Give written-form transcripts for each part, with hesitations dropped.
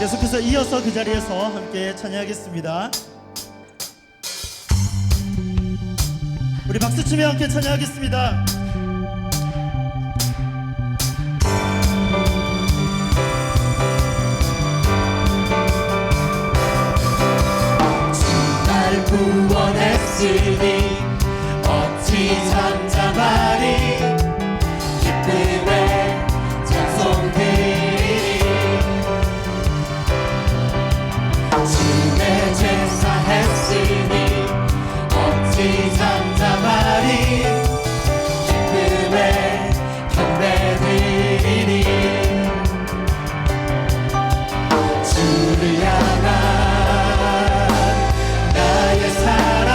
계속해서 이어서 그 자리에서 함께 찬양하겠습니다. 우리 박수치며 함께 찬양하겠습니다. 날 구원했으니 어찌 잠잠하리. 기쁨에 찬송드리리. 주의 제사 했으니 어찌 잠잠하리. 기쁨에 경배드리리. 주를 향한 나의 사랑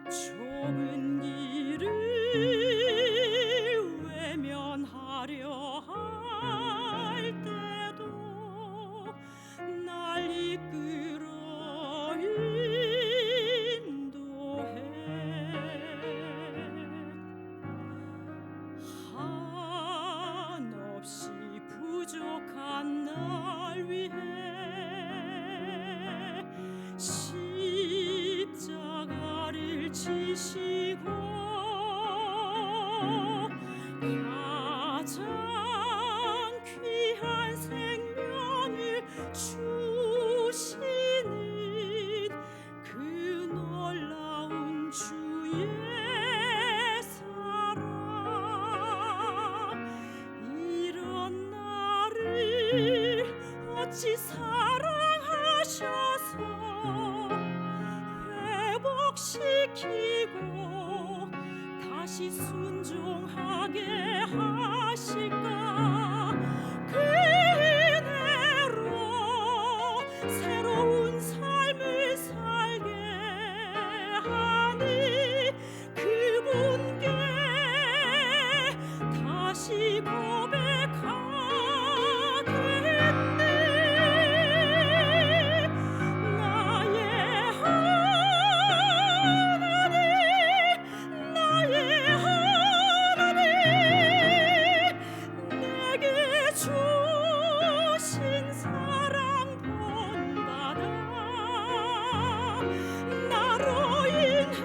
좁은 길을 외면하려 할 때도 날 이끌어 인도해. 한없이 부족한 날 위해 십자가를 지시고 가장 귀한 생명을 주시는 그 놀라운 주의 사랑, 이런 나를 어찌 사랑하셔서 회복시키고 다시 순종하게 하실까. 그 은혜로 새로운 삶을 살게 하니 그분께 다시 고백하겠네. 나의 하나님, 나의 하나님, 내게 주신 사랑 본받아. 나로 인해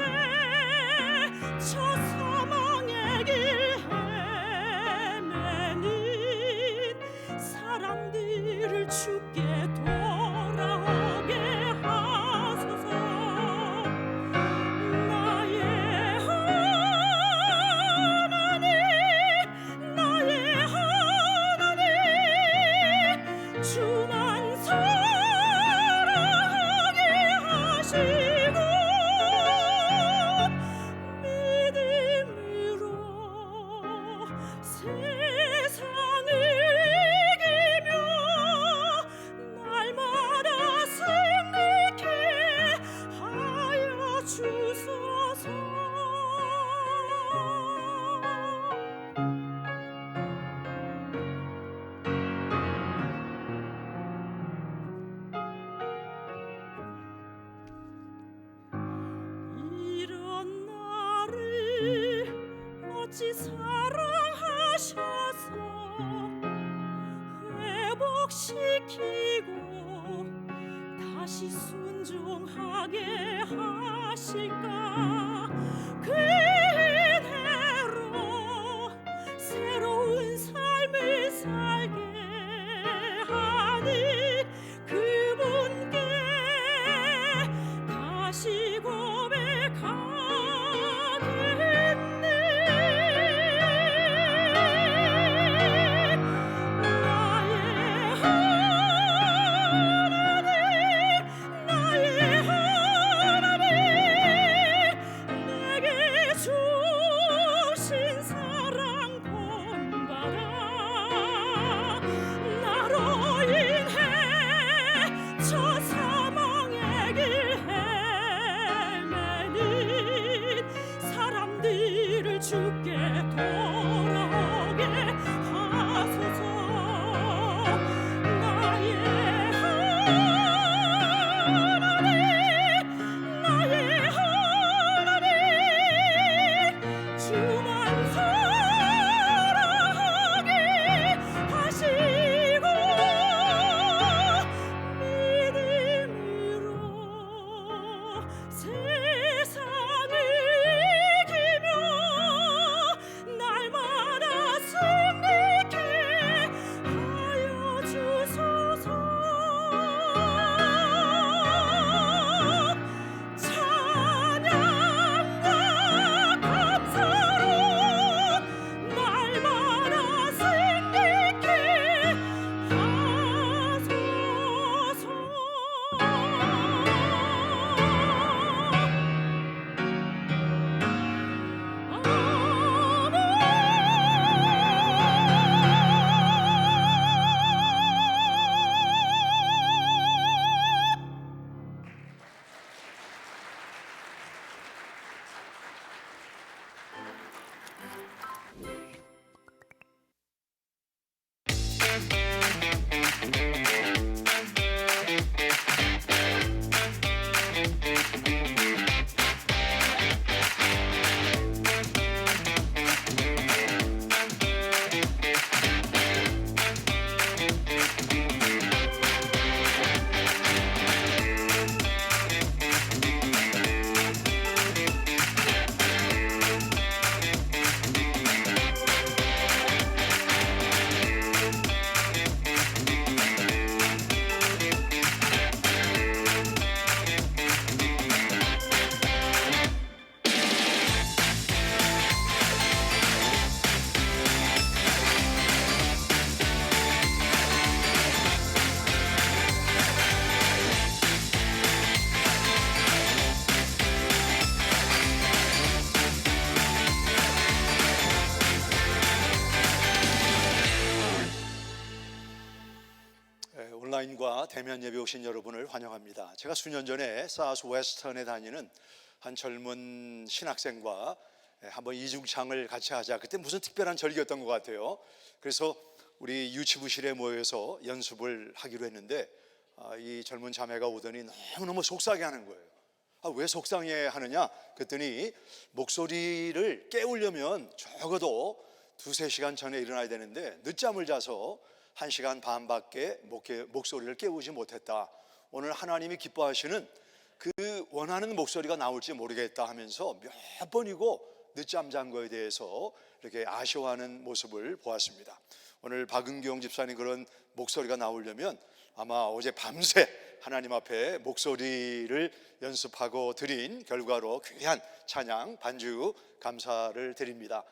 저 사망의 길 헤매는 사람들을 주께 돌아오게 하소서. 나의 하나님, 나의 하나님, 주만 사랑하게 하시고 믿음으로 세상을 이기며 날마다 승리케 하여 주소서. 이런 나를 어찌 사랑하셔서 회복시키고 다시 순종하게 하실까. 그 은혜로 새로운 삶을 살게 하니 그분께 다시 고백하겠네. 나의 하나님, 나의 하나님, 내게 주신 사랑 본받아. 나로 인해 저 사망의 길 헤매는 사람들을 주께 돌아오게 하소서. 나의 하나님, 나의 하나님, 주만 사랑하게 하시고 믿음으로 세상을 이기며 날마다 승리케 하여 주소서. 찬양과 감사로 날마다 승리케 하소서. 대면 예배 오신 여러분을 환영합니다. 제가 수년 전에 사우스 웨스턴에 다니는 한 젊은 신학생과 한번 이중창을 같이 하자. 그때 무슨 특별한 절기였던 것 같아요. 그래서 우리 유치부실에 모여서 연습을 하기로 했는데 이 젊은 자매가 오더니 너무너무 속상해 하는 거예요. 왜 속상해 하느냐? 그랬더니 목소리를 깨우려면 적어도 2-3시간 전에 일어나야 되는데 늦잠을 자서 1시간 반밖에 목소리를 깨우지 못했다. 오늘 하나님이 기뻐하시는 그 원하는 목소리가 나올지 모르겠다 하면서 몇 번이고 늦잠 잔 거에 대해서 이렇게 아쉬워하는 모습을 보았습니다. 오늘 박은경 집사님 그런 목소리가 나오려면 아마 어제 밤새 하나님 앞에 목소리를 연습하고 드린 결과로 귀한 찬양 반주 감사를 드립니다.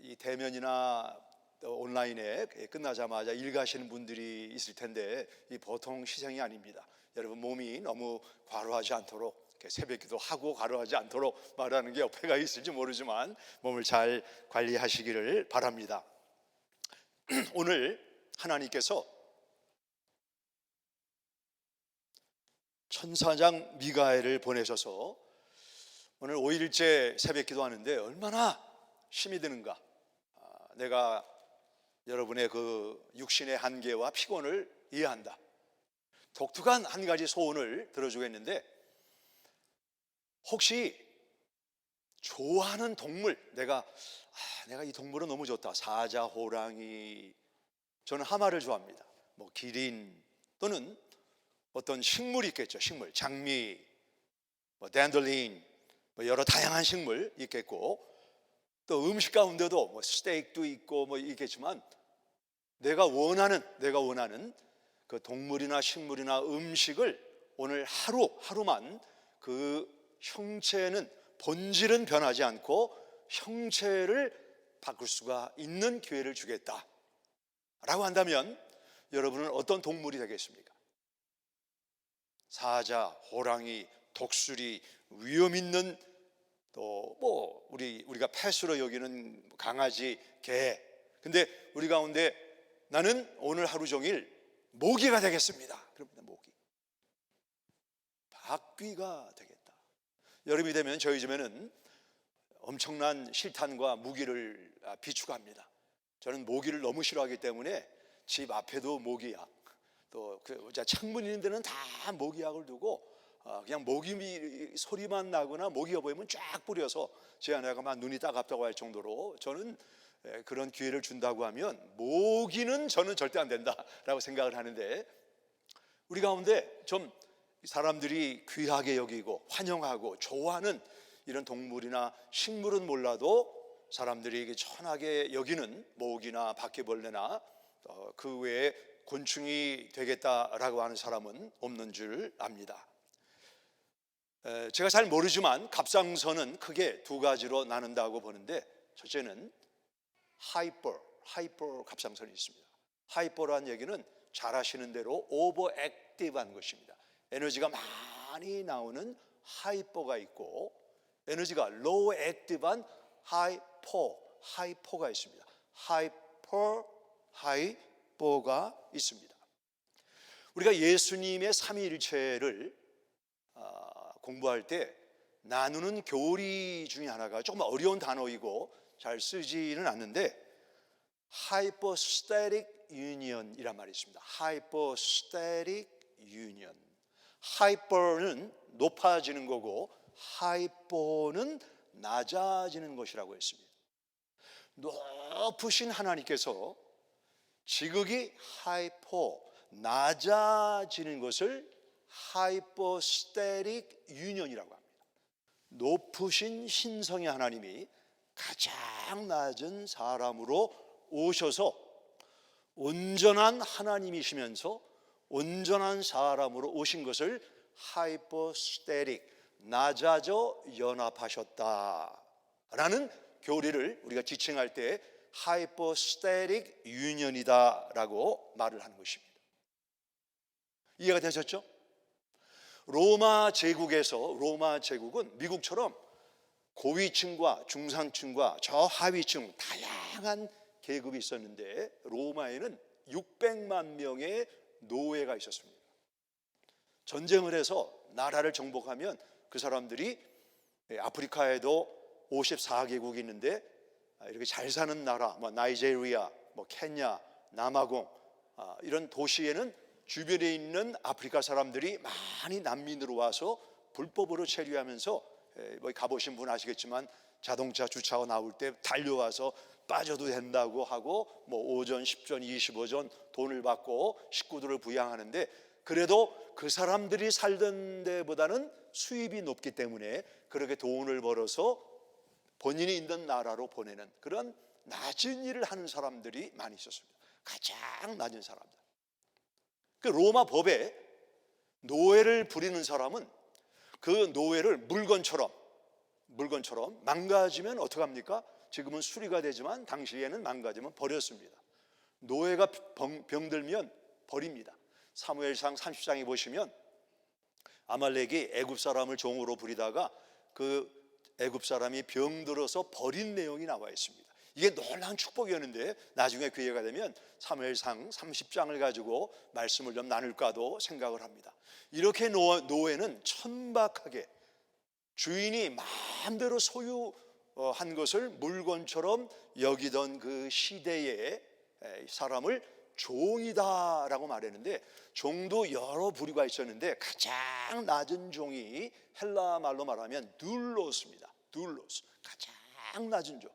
이 대면이나 온라인에 끝나자마자 일 가시는 분들이 있을 텐데 이 보통 시생이 아닙니다. 여러분 몸이 너무 과로하지 않도록 새벽기도 하고 과로하지 않도록 말하는 게 옆에가 있을지 모르지만 몸을 잘 관리하시기를 바랍니다. 오늘 하나님께서 천사장 미가엘을 보내셔서 오늘 5일째 새벽기도 하는데 얼마나 힘이 드는가. 내가 여러분의 그 육신의 한계와 피곤을 이해한다. 독특한 한 가지 소원을 들어주겠는데 혹시 좋아하는 동물, 내가 이 동물은 너무 좋다. 사자, 호랑이, 저는 하마를 좋아합니다. 뭐 기린 또는 어떤 식물이 있겠죠. 식물, 장미, 뭐 댄들린, 뭐 여러 다양한 식물 있겠고 또 음식 가운데도 뭐 스테이크도 있고 뭐 있겠지만 내가 원하는 그 동물이나 식물이나 음식을 오늘 하루만 그 형체는 본질은 변하지 않고 형체를 바꿀 수가 있는 기회를 주겠다 라고 한다면 여러분은 어떤 동물이 되겠습니까? 사자, 호랑이, 독수리, 위험 있는 또 뭐 우리가 패수로 여기는 강아지, 개. 근데 우리 가운데 나는 오늘 하루 종일 모기가 되겠습니다. 그럽니다. 모기. 박귀가 되겠다. 여름이 되면 저희 집에는 엄청난 실탄과 무기를 비축합니다. 저는 모기를 너무 싫어하기 때문에 집 앞에도 모기약, 또 창문 있는 데는 다 모기약을 두고 그냥 모기 소리만 나거나 모기가 보이면 쫙 뿌려서 제 아내가 막 눈이 따갑다고 할 정도로 저는 그런 기회를 준다고 하면 모기는 저는 절대 안 된다라고 생각을 하는데 우리 가운데 좀 사람들이 귀하게 여기고 환영하고 좋아하는 이런 동물이나 식물은 몰라도 사람들이 천하게 여기는 모기나 바퀴벌레나 그 외에 곤충이 되겠다라고 하는 사람은 없는 줄 압니다. 제가 잘 모르지만 갑상선은 크게 2가지로 나눈다고 보는데 첫째는 하이퍼 갑상선이 있습니다. 하이퍼라는 얘기는 잘 아시는 대로 오버액티브한 것입니다. 에너지가 많이 나오는 하이퍼가 있고 에너지가 로우 액티브한 하이퍼가 있습니다. 하이퍼가 있습니다. 우리가 예수님의 삼위일체를 공부할 때 나누는 교리 중에 하나가 조금 어려운 단어이고 잘 쓰지는 않는데 하이포스태틱 유니언이란 말이 있습니다. 하이포스태틱 유니언. 하이퍼는 높아지는 거고 하이포는 낮아지는 것이라고 했습니다. 높으신 하나님께서 지극히 하이포, 낮아지는 것을 하이포스태틱 유니언이라고 합니다. 높으신 신성의 하나님이 가장 낮은 사람으로 오셔서 온전한 하나님이시면서 온전한 사람으로 오신 것을 하이포스태틱, 낮아져 연합하셨다라는 교리를 우리가 지칭할 때 하이포스태틱 유니언이다라고 말을 하는 것입니다. 이해가 되셨죠? 로마 제국은 미국처럼 고위층과 중산층과 저하위층 다양한 계급이 있었는데 로마에는 600만 명의 노예가 있었습니다. 전쟁을 해서 나라를 정복하면 그 사람들이 아프리카에도 54개국이 있는데 이렇게 잘 사는 나라, 뭐 나이제리아, 뭐 케냐, 남아공 이런 도시에는 주변에 있는 아프리카 사람들이 많이 난민으로 와서 불법으로 체류하면서 뭐 가보신 분 아시겠지만 자동차 주차가 나올 때 달려와서 빠져도 된다고 하고 뭐 5전, 10전, 25전 돈을 받고 식구들을 부양하는데 그래도 그 사람들이 살던 데보다는 수입이 높기 때문에 그렇게 돈을 벌어서 본인이 있는 나라로 보내는 그런 낮은 일을 하는 사람들이 많이 있었습니다. 가장 낮은 사람들. 그 로마 법에 노예를 부리는 사람은 그 노예를 물건처럼 망가지면 어떡합니까? 지금은 수리가 되지만 당시에는 망가지면 버렸습니다. 노예가 병들면 버립니다. 사무엘상 30장에 보시면 아말렉이 애굽 사람을 종으로 부리다가 그 애굽 사람이 병들어서 버린 내용이 나와 있습니다. 이게 놀라운 축복이었는데 나중에 기회가 되면 사무엘상 30장을 가지고 말씀을 좀 나눌까도 생각을 합니다. 이렇게 노예는 천박하게 주인이 마음대로 소유한 것을 물건처럼 여기던 그 시대의 사람을 종이다라고 말했는데 종도 여러 부류가 있었는데 가장 낮은 종이 헬라 말로 말하면 둘로스입니다. 둘로스, 가장 낮은 종.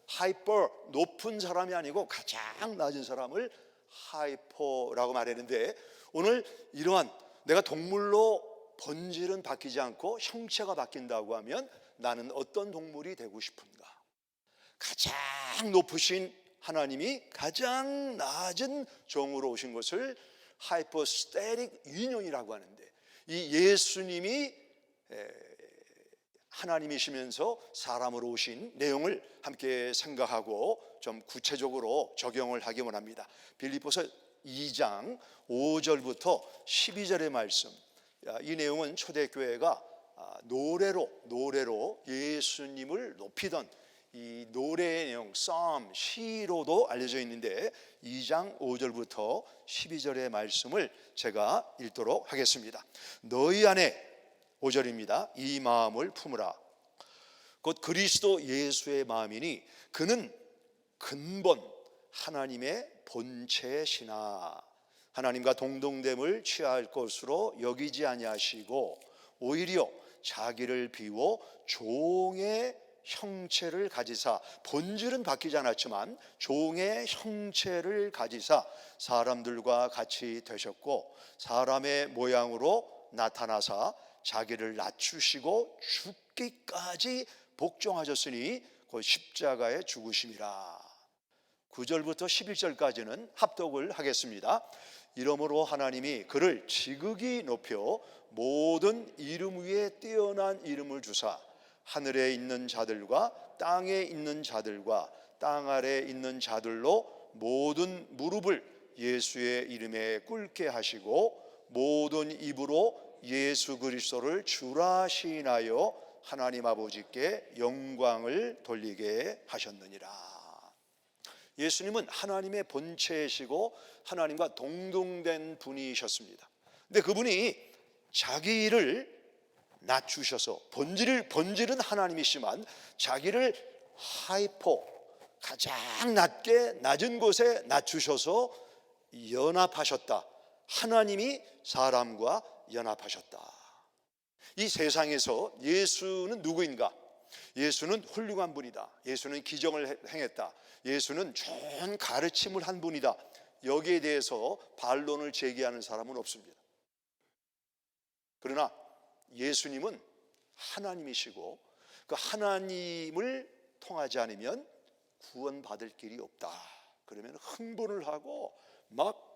하이퍼 높은 사람이 아니고 가장 낮은 사람을 하이퍼라고 말했는데 오늘 이러한 내가 동물로 본질은 바뀌지 않고 형체가 바뀐다고 하면 나는 어떤 동물이 되고 싶은가? 가장 높으신 하나님이 가장 낮은 종으로 오신 것을 하이퍼스테릭 유니온이라고 하는데 이 예수님이 하나님이시면서 사람으로 오신 내용을 함께 생각하고 좀 구체적으로 적용을 하기 원합니다. 빌립보서 2장 5절부터 12절의 말씀. 이 내용은 초대교회가 노래로 예수님을 높이던 이 노래의 내용, 썸, 시로도 알려져 있는데 2장 5절부터 12절의 말씀을 제가 읽도록 하겠습니다. 너희 안에 5절입니다. 이 마음을 품으라. 곧 그리스도 예수의 마음이니 그는 근본 하나님의 본체시나 하나님과 동등됨을 취할 것으로 여기지 아니하시고 오히려 자기를 비워 종의 형체를 가지사 본질은 바뀌지 않았지만 종의 형체를 가지사 사람들과 같이 되셨고 사람의 모양으로 나타나사 자기를 낮추시고 죽기까지 복종하셨으니 곧 십자가의 죽으심이라. 9절부터 11절까지는 합독을 하겠습니다. 이러므로 하나님이 그를 지극히 높여 모든 이름 위에 뛰어난 이름을 주사 하늘에 있는 자들과 땅에 있는 자들과 땅 아래에 있는 자들로 모든 무릎을 예수의 이름에 꿇게 하시고 모든 입으로 예수 그리스도를 주라 시인하여 하나님 아버지께 영광을 돌리게 하셨느니라. 예수님은 하나님의 본체이시고 하나님과 동등된 분이셨습니다. 근데 그분이 자기를 낮추셔서 본질은 하나님이시지만 자기를 가장 낮은 곳에 낮추셔서 연합하셨다. 하나님이 사람과 연합하셨다. 이 세상에서 예수는 누구인가? 예수는 훌륭한 분이다. 예수는 기적을 행했다. 예수는 좋은 가르침을 한 분이다. 여기에 대해서 반론을 제기하는 사람은 없습니다. 그러나 예수님은 하나님이시고 그 하나님을 통하지 않으면 구원받을 길이 없다. 그러면 흥분을 하고 막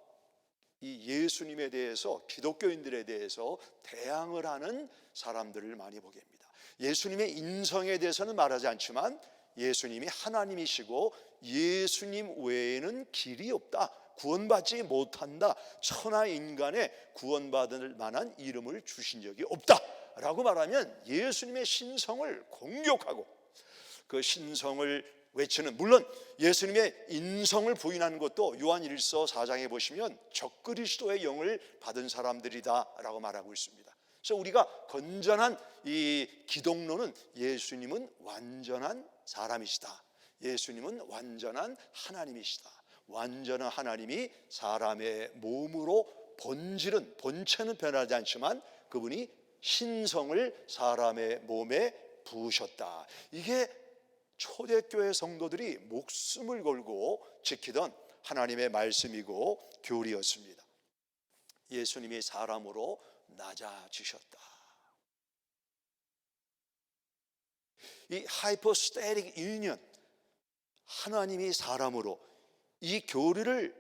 이 예수님에 대해서 기독교인들에 대해서 대항을 하는 사람들을 많이 보게 됩니다. 예수님의 인성에 대해서는 말하지 않지만 예수님이 하나님이시고 예수님 외에는 길이 없다. 구원받지 못한다. 천하 인간에 구원받을 만한 이름을 주신 적이 없다 라고 말하면 예수님의 신성을 공격하고 그 신성을 외치는, 물론 예수님의 인성을 부인하는 것도 요한 1서 4장에 보시면 적그리스도의 영을 받은 사람들이다 라고 말하고 있습니다. 그래서 우리가 건전한 이 기독론은 예수님은 완전한 사람이시다, 예수님은 완전한 하나님이시다, 완전한 하나님이 사람의 몸으로 본체는 변하지 않지만 그분이 신성을 사람의 몸에 부으셨다. 이게 초대교회 성도들이 목숨을 걸고 지키던 하나님의 말씀이고 교리였습니다. 예수님이 사람으로 낮아지셨다. 이 하이포스테릭 유니언, 하나님이 사람으로, 이 교리를,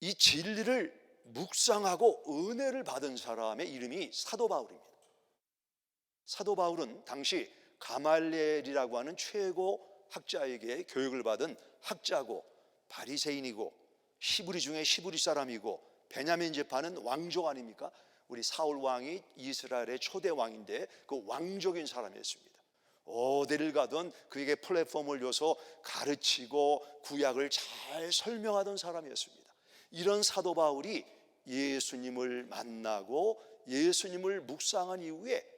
이 진리를 묵상하고 은혜를 받은 사람의 이름이 사도 바울입니다. 사도 바울은 당시 가말리엘이라고 하는 최고 학자에게 교육을 받은 학자고 바리새인이고 히브리 중에 히브리 사람이고 베냐민 지파는 왕족 아닙니까? 우리 사울 왕이 이스라엘의 초대 왕인데 그 왕족인 사람이었습니다. 어디를 가든 그에게 플랫폼을 줘서 가르치고 구약을 잘 설명하던 사람이었습니다. 이런 사도 바울이 예수님을 만나고 예수님을 묵상한 이후에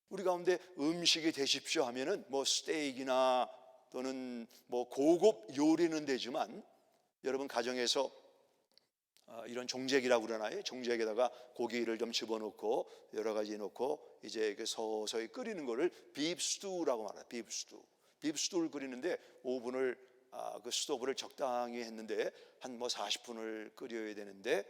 우리 가운데 음식이 되십시오 하면은 뭐 스테이크나 또는 뭐 고급 요리는 되지만, 여러분 가정에서 이런 종재기라고 그러나요? 종재기에다가 고기를 좀 집어넣고 여러 가지 넣고 이제 서서히 끓이는 거를 빕스투라고 말해요. 빕스투를 끓이는데 오븐을 그 스토브를 적당히 했는데 한 뭐 40분을 끓여야 되는데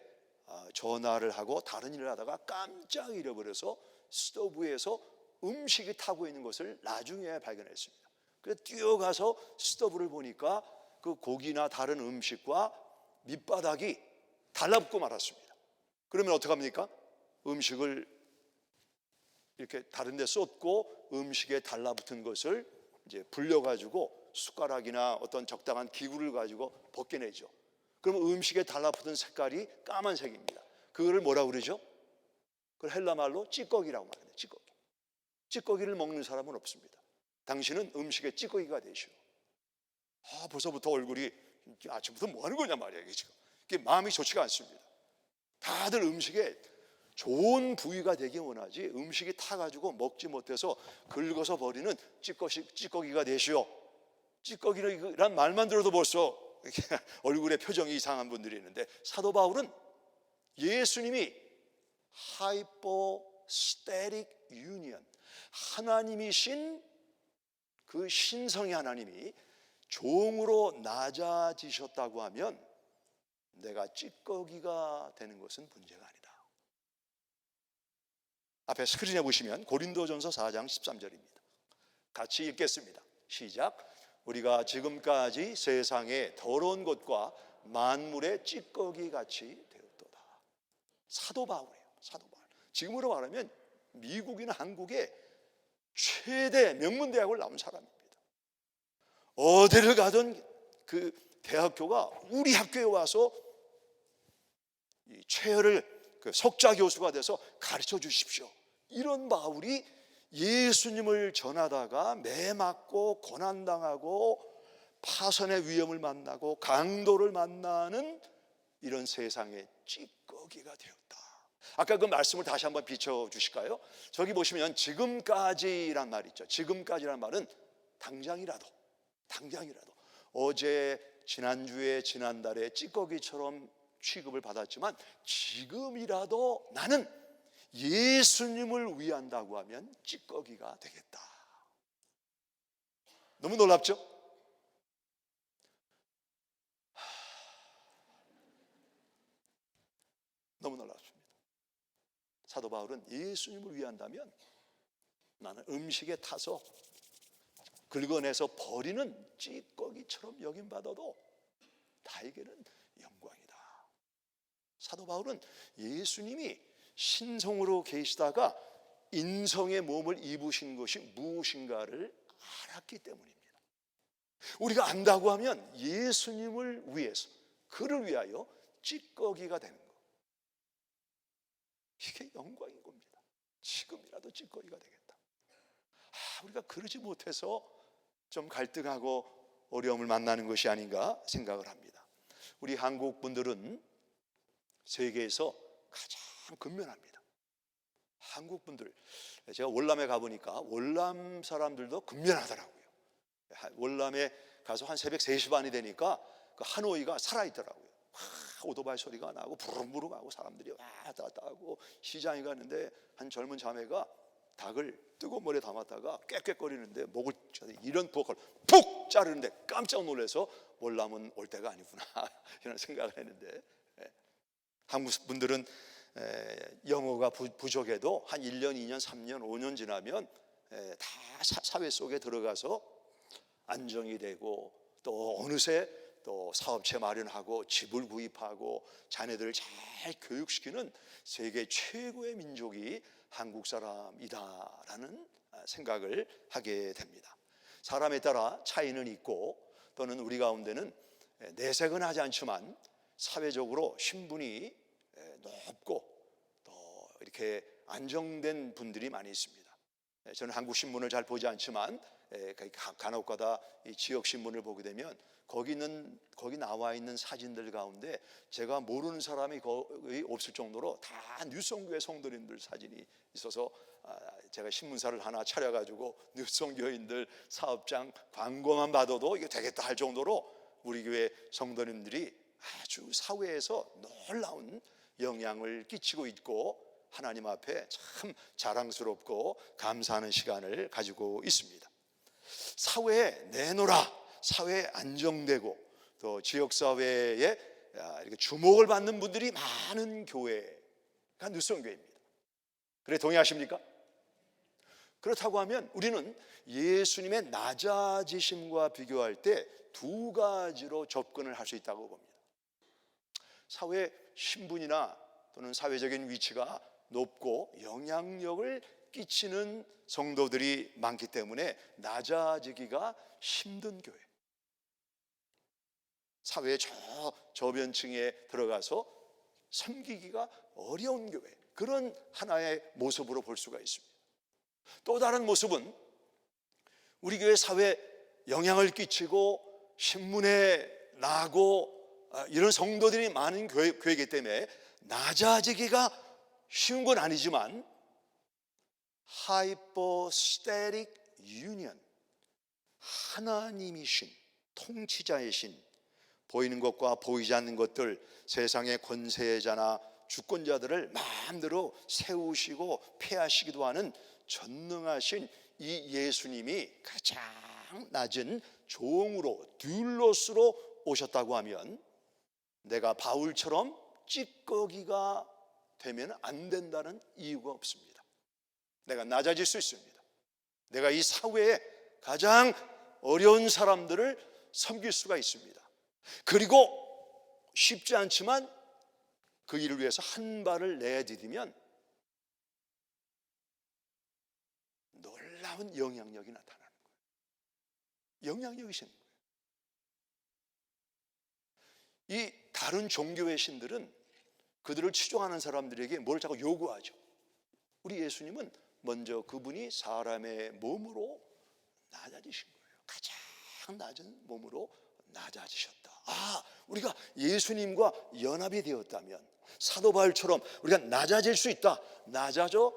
전화를 하고 다른 일을 하다가 깜짝 잃어버려서 스토브에서 음식이 타고 있는 것을 나중에 발견했습니다. 그래서 뛰어가서 스토브를 보니까 그 고기나 다른 음식과 밑바닥이 달라붙고 말았습니다. 그러면 어떡합니까? 음식을 이렇게 다른 데 쏟고 음식에 달라붙은 것을 이제 불려가지고 숟가락이나 어떤 적당한 기구를 가지고 벗겨내죠. 그러면 음식에 달라붙은 색깔이 까만색입니다. 그거를 뭐라고 그러죠? 그걸 헬라 말로 찌꺼기라고 말해요. 찌꺼기를 먹는 사람은 없습니다. 당신은 음식에 찌꺼기가 되시오. 벌써부터 얼굴이 아침부터 뭐 하는 거냐 말이야, 이게 지금. 이게 마음이 좋지가 않습니다. 다들 음식에 좋은 부위가 되기 원하지 음식이 타가지고 먹지 못해서 긁어서 버리는 찌꺼기가 되시오. 찌꺼기란 말만 들어도 벌써 얼굴에 표정이 이상한 분들이 있는데, 사도 바울은 예수님이 하이포스테릭 유니언, 하나님이신 그 신성의 하나님이 종으로 낮아지셨다고 하면 내가 찌꺼기가 되는 것은 문제가 아니다. 앞에 스크린에 보시면 고린도전서 4장 13절입니다. 같이 읽겠습니다. 시작. 우리가 지금까지 세상의 더러운 것과 만물의 찌꺼기 같이 되었도다. 사도 바울이에요. 사도 바울. 지금으로 말하면 미국이나 한국의 최대 명문대학을 나온 사람입니다. 어디를 가든 그 대학교가 우리 학교에 와서 이 최혈을 석좌 교수가 돼서 가르쳐 주십시오. 이런 바울이 예수님을 전하다가 매 맞고 고난당하고 파선의 위험을 만나고 강도를 만나는 이런 세상의 찌꺼기가 되었다. 아까 그 말씀을 다시 한번 비춰주실까요? 저기 보시면 지금까지란 말 있죠. 지금까지란 말은 당장이라도 어제 지난주에 지난달에 찌꺼기처럼 취급을 받았지만 지금이라도 나는 예수님을 위한다고 하면 찌꺼기가 되겠다. 너무 놀랍죠? 너무 놀랍습니다. 사도 바울은 예수님을 위한다면 나는 음식에 타서 긁어내서 버리는 찌꺼기처럼 여김받아도 나에게는 영광이다. 사도 바울은 예수님이 신성으로 계시다가 인성의 몸을 입으신 것이 무엇인가를 알았기 때문입니다. 우리가 안다고 하면 예수님을 위해서, 그를 위하여 찌꺼기가 되는 것, 이게 영광인 겁니다. 지금이라도 찌꺼기가 되겠다. 우리가 그러지 못해서 좀 갈등하고 어려움을 만나는 것이 아닌가 생각을 합니다. 우리 한국 분들은 세계에서 가장 근면합니다. 한국 분들, 제가 월남에 가보니까 월남 사람들도 근면하더라고요. 월남에 가서 한 새벽 3시 반이 되니까 그 하노이가 살아있더라고요. 오토바이 소리가 나고 부릉부릉 하고 사람들이 왔다 갔다 하고, 시장에 갔는데 한 젊은 자매가 닭을 뜨거운 물에 담았다가 꽥꽥거리는데 목을 이런 부엌을 푹 자르는데 깜짝 놀라서 월남은 올 때가 아니구나 이런 생각을 했는데, 한국 분들은 영어가 부족해도 한 1년, 2년, 3년, 5년 지나면 다 사회 속에 들어가서 안정이 되고, 또 어느새 또 사업체 마련하고 집을 구입하고 자녀들을 잘 교육시키는 세계 최고의 민족이 한국 사람이다라는 생각을 하게 됩니다. 사람에 따라 차이는 있고, 또는 우리 가운데는 내색은 하지 않지만 사회적으로 신분이 높고 또 이렇게 안정된 분들이 많이 있습니다. 저는 한국 신문을 잘 보지 않지만 간혹가다 이 지역 신문을 보게 되면 거기 나와 있는 사진들 가운데 제가 모르는 사람이 거의 없을 정도로 다 뉴성교회 성도님들 사진이 있어서, 제가 신문사를 하나 차려가지고 뉴성교인들 사업장 광고만 받아도 이게 되겠다 할 정도로 우리 교회 성도님들이 아주 사회에서 놀라운 영향을 끼치고 있고, 하나님 앞에 참 자랑스럽고 감사하는 시간을 가지고 있습니다. 사회에 내놓으라, 사회에 안정되고 또 지역사회에 이렇게 주목을 받는 분들이 많은 교회가 뉴성교회입니다. 그래 동의하십니까? 그렇다고 하면 우리는 예수님의 낮아지심과 비교할 때 두 가지로 접근을 할 수 있다고 봅니다. 사회 신분이나 또는 사회적인 위치가 높고 영향력을 끼치는 성도들이 많기 때문에 낮아지기가 힘든 교회, 사회의 저변층에 들어가서 섬기기가 어려운 교회, 그런 하나의 모습으로 볼 수가 있습니다. 또 다른 모습은 우리 교회 사회에 영향을 끼치고 신문에 나고 이런 성도들이 많은 교회이기 때문에 낮아지기가 쉬운 건 아니지만 하이포스테릭 유니언, 하나님이신 통치자이신 보이는 것과 보이지 않는 것들, 세상의 권세자나 주권자들을 마음대로 세우시고 폐하시기도 하는 전능하신 이 예수님이 가장 낮은 종으로 듀로스로 오셨다고 하면 내가 바울처럼 찌꺼기가 되면 안 된다는 이유가 없습니다. 내가 낮아질 수 있습니다. 내가 이 사회에 가장 어려운 사람들을 섬길 수가 있습니다. 그리고 쉽지 않지만 그 일을 위해서 한 발을 내디디면 놀라운 영향력이 나타나는 거예요. 영향력이 생기는 거예요. 이 다른 종교의 신들은 그들을 추종하는 사람들에게 뭘 자꾸 요구하죠. 우리 예수님은 먼저 그분이 사람의 몸으로 낮아지신 거예요. 가장 낮은 몸으로 낮아지셨다. 우리가 예수님과 연합이 되었다면 사도 바울처럼 우리가 낮아질 수 있다. 낮아져.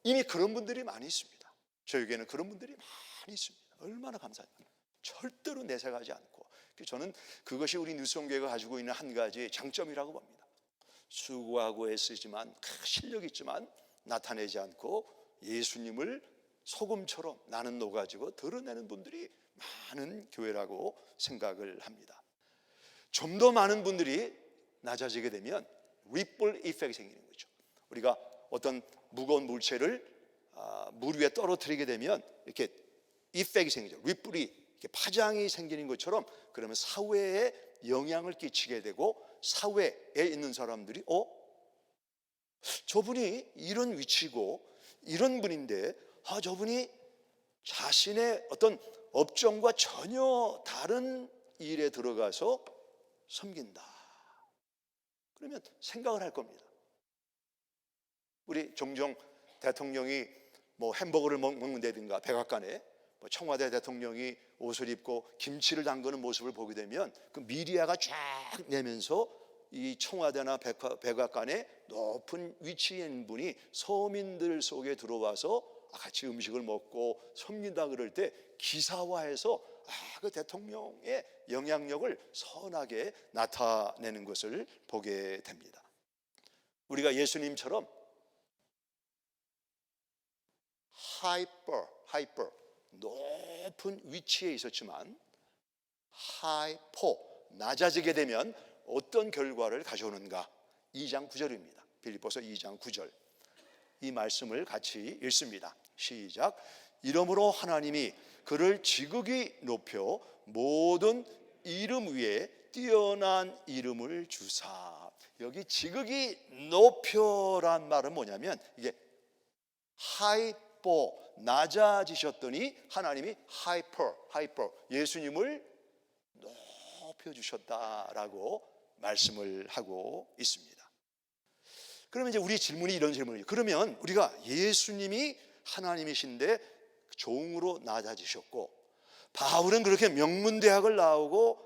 이미 그런 분들이 많이 있습니다. 저에게는 그런 분들이 많이 있습니다. 얼마나 감사합니까? 절대로 내색하지 않고, 저는 그것이 우리 뉴성교회가 가지고 있는 한 가지 장점이라고 봅니다. 수고하고 애쓰지만 실력 있지만 나타내지 않고 예수님을 소금처럼 나는 녹아지고 드러내는 분들이 많은 교회라고 생각을 합니다. 좀 더 많은 분들이 낮아지게 되면 리플 이펙트가 생기는 거죠. 우리가 어떤 무거운 물체를 물 위에 떨어뜨리게 되면 이렇게 이펙트가 생기죠. 리플이 이렇게 파장이 생기는 것처럼, 그러면 사회에 영향을 끼치게 되고 사회에 있는 사람들이 저분이 이런 위치고 이런 분인데 저분이 자신의 어떤 업종과 전혀 다른 일에 들어가서 섬긴다. 그러면 생각을 할 겁니다. 우리 종종 대통령이 햄버거를 먹는다든가 백악관에 청와대 대통령이 옷을 입고 김치를 담그는 모습을 보게 되면 그 미리아가 쫙 내면서 이 청와대나 백악관에 높은 위치에 있는 분이 서민들 속에 들어와서 같이 음식을 먹고 섬긴다 그럴 때 기사화해서 그 대통령의 영향력을 선하게 나타내는 것을 보게 됩니다. 우리가 예수님처럼 하이퍼 높은 위치에 있었지만 하이포 낮아지게 되면 어떤 결과를 가져오는가? 2장 9절입니다. 빌립보서 2장 9절. 이 말씀을 같이 읽습니다. 시작. 이러므로 하나님이 그를 지극히 높여 모든 이름 위에 뛰어난 이름을 주사. 여기 지극히 높여란 말은 뭐냐면 이게 하이퍼 낮아지셨더니 하나님이 하이퍼 예수님을 높여주셨다라고 말씀을 하고 있습니다. 그러면 이제 우리 질문이 이런 질문이에요. 그러면 우리가 예수님이 하나님이신데 종으로 낮아지셨고 바울은 그렇게 명문대학을 나오고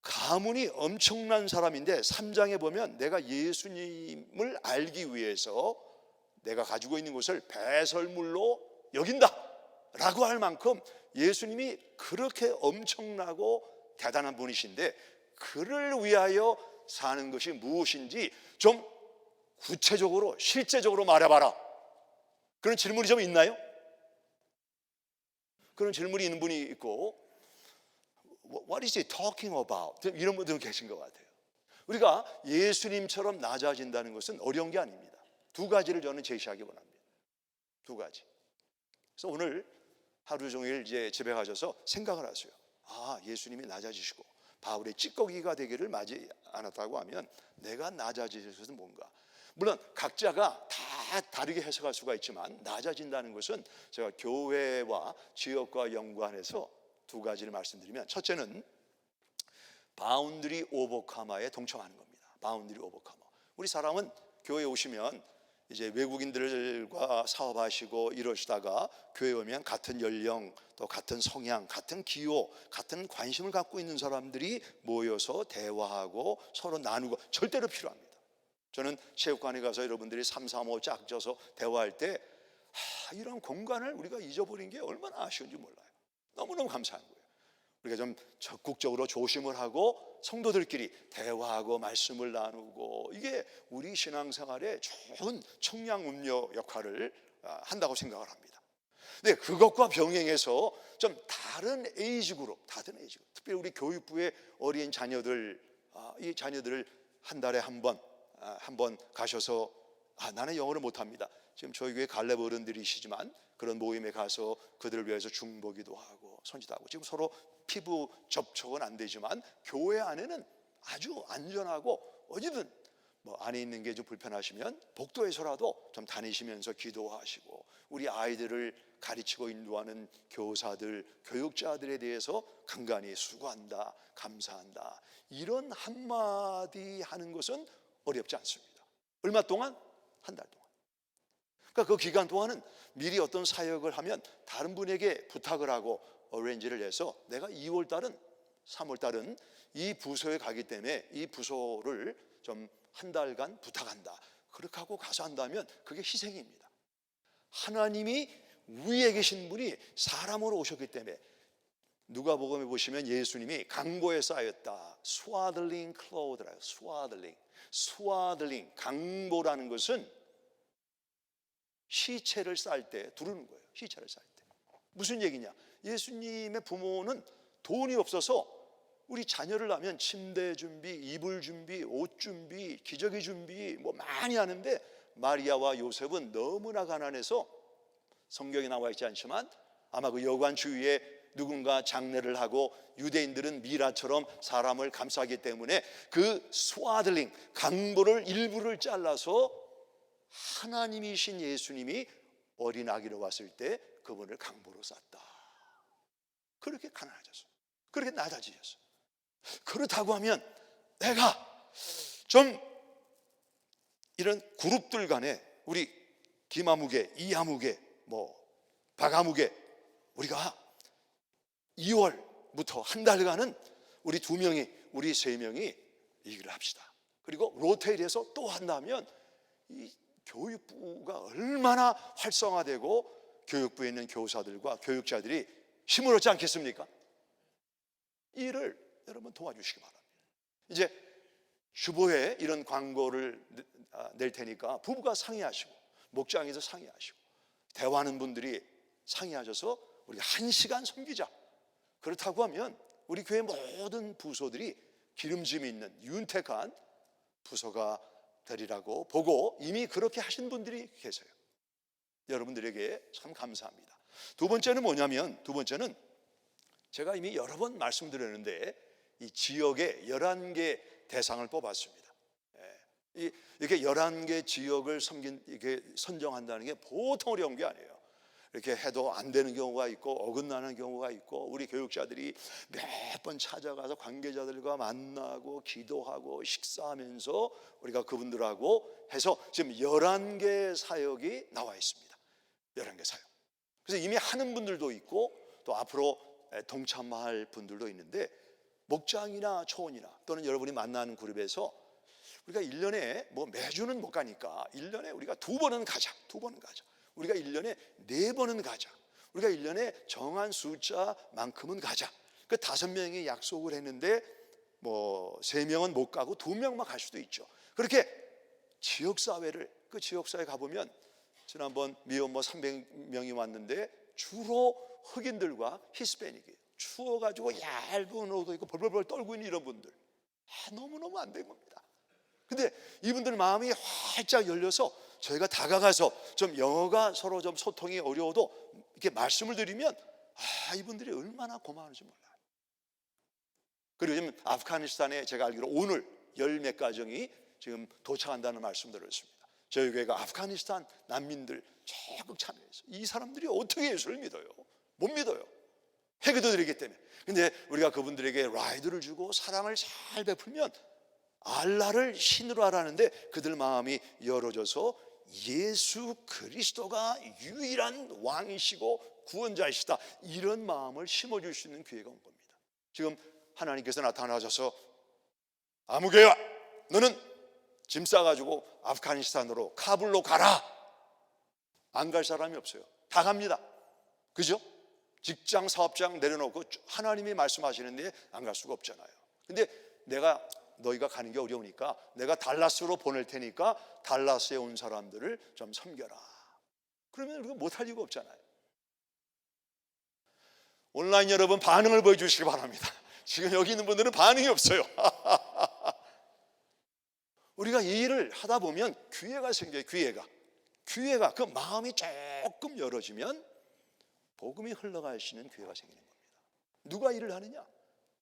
가문이 엄청난 사람인데 3장에 보면 내가 예수님을 알기 위해서 내가 가지고 있는 것을 배설물로 여긴다 라고 할 만큼 예수님이 그렇게 엄청나고 대단한 분이신데 그를 위하여 사는 것이 무엇인지 좀 구체적으로 실제적으로 말해봐라. 그런 질문이 좀 있나요? 그런 질문이 있는 분이 있고 What is he talking about? 이런 분들은 계신 것 같아요. 우리가 예수님처럼 낮아진다는 것은 어려운 게 아닙니다. 두 가지를 저는 제시하기 원합니다. 두 가지. 그래서 오늘 하루 종일 이제 집에 가셔서 생각을 하세요. 예수님이 낮아지시고 바울의 찌꺼기가 되기를 맞지 않았다고 하면 내가 낮아질 것은 뭔가? 물론 각자가 다 다르게 해석할 수가 있지만 낮아진다는 것은 제가 교회와 지역과 연관해서 두 가지를 말씀드리면 첫째는 바운드리 오버카머에 동참하는 겁니다. 바운드리 오버카머. 우리 사람은 교회에 오시면 이제 외국인들과 사업하시고 이러시다가 교회에 오면 같은 연령 또 같은 성향, 같은 기호, 같은 관심을 갖고 있는 사람들이 모여서 대화하고 서로 나누고 절대로 필요합니다. 저는 체육관에 가서 여러분들이 3, 4, 5 짝 져서 대화할 때 이런 공간을 우리가 잊어버린 게 얼마나 아쉬운지 몰라요. 너무너무 감사한 거예요. 우리가 좀 적극적으로 조심을 하고 성도들끼리 대화하고 말씀을 나누고 이게 우리 신앙생활에 좋은 청량음료 역할을 한다고 생각을 합니다. 근데 그것과 병행해서 좀 다른 에이지 그룹, 특별히 우리 교육부의 어린 자녀들, 이 자녀들을 한 달에 한 번 가셔서 나는 영어를 못합니다. 지금 저희 교회 갈렙 어른들이시지만 그런 모임에 가서 그들을 위해서 중보기도 하고 선지도 하고 지금 서로 피부 접촉은 안 되지만 교회 안에는 아주 안전하고 어디든 뭐 안에 있는 게 좀 불편하시면 복도에서라도 좀 다니시면서 기도하시고 우리 아이들을 가르치고 인도하는 교사들, 교육자들에 대해서 간간히 수고한다, 감사한다 이런 한마디 하는 것은 어렵지 않습니다. 얼마 동안? 한 달 동안. 그러니까 그 기간 동안은 미리 어떤 사역을 하면 다른 분에게 부탁을 하고 어레인지를 해서 내가 2월 달은 3월 달은 이 부서에 가기 때문에 이 부서를 좀 한 달간 부탁한다. 그렇게 하고 가서 한다면 그게 희생입니다. 하나님이 위에 계신 분이 사람으로 오셨기 때문에 누가복음에 보시면 예수님이 강보에 쌓였다. 스와들링 클로드라요. 스와들링 강보라는 것은 시체를 쌀 때 두르는 거예요. 시체를 쌀 때. 무슨 얘기냐? 예수님의 부모는 돈이 없어서 우리 자녀를 낳으면 침대 준비, 이불 준비, 옷 준비, 기저귀 준비 뭐 많이 하는데 마리아와 요셉은 너무나 가난해서 성경에 나와 있지 않지만 아마 그 여관 주위에 누군가 장례를 하고 유대인들은 미라처럼 사람을 감싸기 때문에 그 스와들링 강보를 일부를 잘라서 하나님이신 예수님이 어린 아기로 왔을 때 그분을 강보로 쌌다. 그렇게 가난해졌어. 그렇게 낮아지셨어. 그렇다고 하면 내가 좀 이런 그룹들 간에 우리 김아무개, 이아무개, 뭐 박아무개 우리가 2월부터 한 달간은 우리 2명이, 우리 3명이 이 일을 합시다. 그리고 로테일에서 또 한다면 이 교육부가 얼마나 활성화되고 교육부에 있는 교사들과 교육자들이 힘을 얻지 않겠습니까? 이 일을 여러분 도와주시기 바랍니다. 이제 주보에 이런 광고를 낼 테니까 부부가 상의하시고 목장에서 상의하시고 대화하는 분들이 상의하셔서 우리가 1시간 섬기자. 그렇다고 하면 우리 교회 모든 부서들이 기름짐이 있는 윤택한 부서가 되리라고 보고 이미 그렇게 하신 분들이 계세요. 여러분들에게 참 감사합니다. 두 번째는 뭐냐면, 두 번째는 제가 이미 여러 번 말씀드렸는데 이 지역의 11개 대상을 뽑았습니다. 이렇게 11개 지역을 이렇게 선정한다는 게 보통 어려운 게 아니에요. 이렇게 해도 안 되는 경우가 있고 어긋나는 경우가 있고 우리 교육자들이 몇 번 찾아가서 관계자들과 만나고 기도하고 식사하면서 우리가 그분들하고 해서 지금 11개 사역이 나와 있습니다. 11개 사역. 그래서 이미 하는 분들도 있고 또 앞으로 동참할 분들도 있는데 목장이나 초원이나 또는 여러분이 만나는 그룹에서 우리가 1년에 뭐 매주는 못 가니까 1년에 우리가 2번은 가자. 2번은 가자. 우리가 1년에 4번은 가자. 우리가 1년에 정한 숫자만큼은 가자. 그 5명이 약속을 했는데 뭐 3명은 못 가고 2명만 갈 수도 있죠. 그렇게 지역사회를, 그 지역사회 가보면 지난번 미혼모 300명이 왔는데 주로 흑인들과 히스패닉이에요. 추워가지고 얇은 옷도 입고 벌벌벌 떨고 있는 이런 분들, 너무너무 안 된 겁니다. 근데 이분들 마음이 활짝 열려서 저희가 다가가서 좀 영어가 서로 좀 소통이 어려워도 이렇게 말씀을 드리면 이분들이 얼마나 고마운지 몰라요. 그리고 지금 아프가니스탄에 제가 알기로 오늘 10몇 가정이 지금 도착한다는 말씀 들었습니다. 저희 교회가 아프가니스탄 난민들 적극 참여해서 이 사람들이 어떻게 예수를 믿어요? 못 믿어요. 해교도들이기 때문에. 근데 우리가 그분들에게 라이드를 주고 사랑을 잘 베풀면 알라를 신으로 하라는데 그들 마음이 열어져서 예수 그리스도가 유일한 왕이시고 구원자이시다, 이런 마음을 심어줄 수 있는 기회가 온 겁니다. 지금 하나님께서 나타나셔서 아무개야 너는 짐 싸가지고 아프가니스탄으로 카불로 가라. 안 갈 사람이 없어요. 다 갑니다. 그죠? 직장 사업장 내려놓고 하나님이 말씀하시는데 안 갈 수가 없잖아요. 근데 내가 너희가 가는 게 어려우니까 내가 달라스로 보낼 테니까 달라스에 온 사람들을 좀 섬겨라. 그러면 우리가 못할 이유가 없잖아요. 온라인 여러분 반응을 보여주시기 바랍니다. 지금 여기 있는 분들은 반응이 없어요. 우리가 이 일을 하다 보면 기회가 생겨요. 기회가 그 마음이 조금 열어지면 복음이 흘러갈 수 있는 기회가 생기는 겁니다. 누가 일을 하느냐?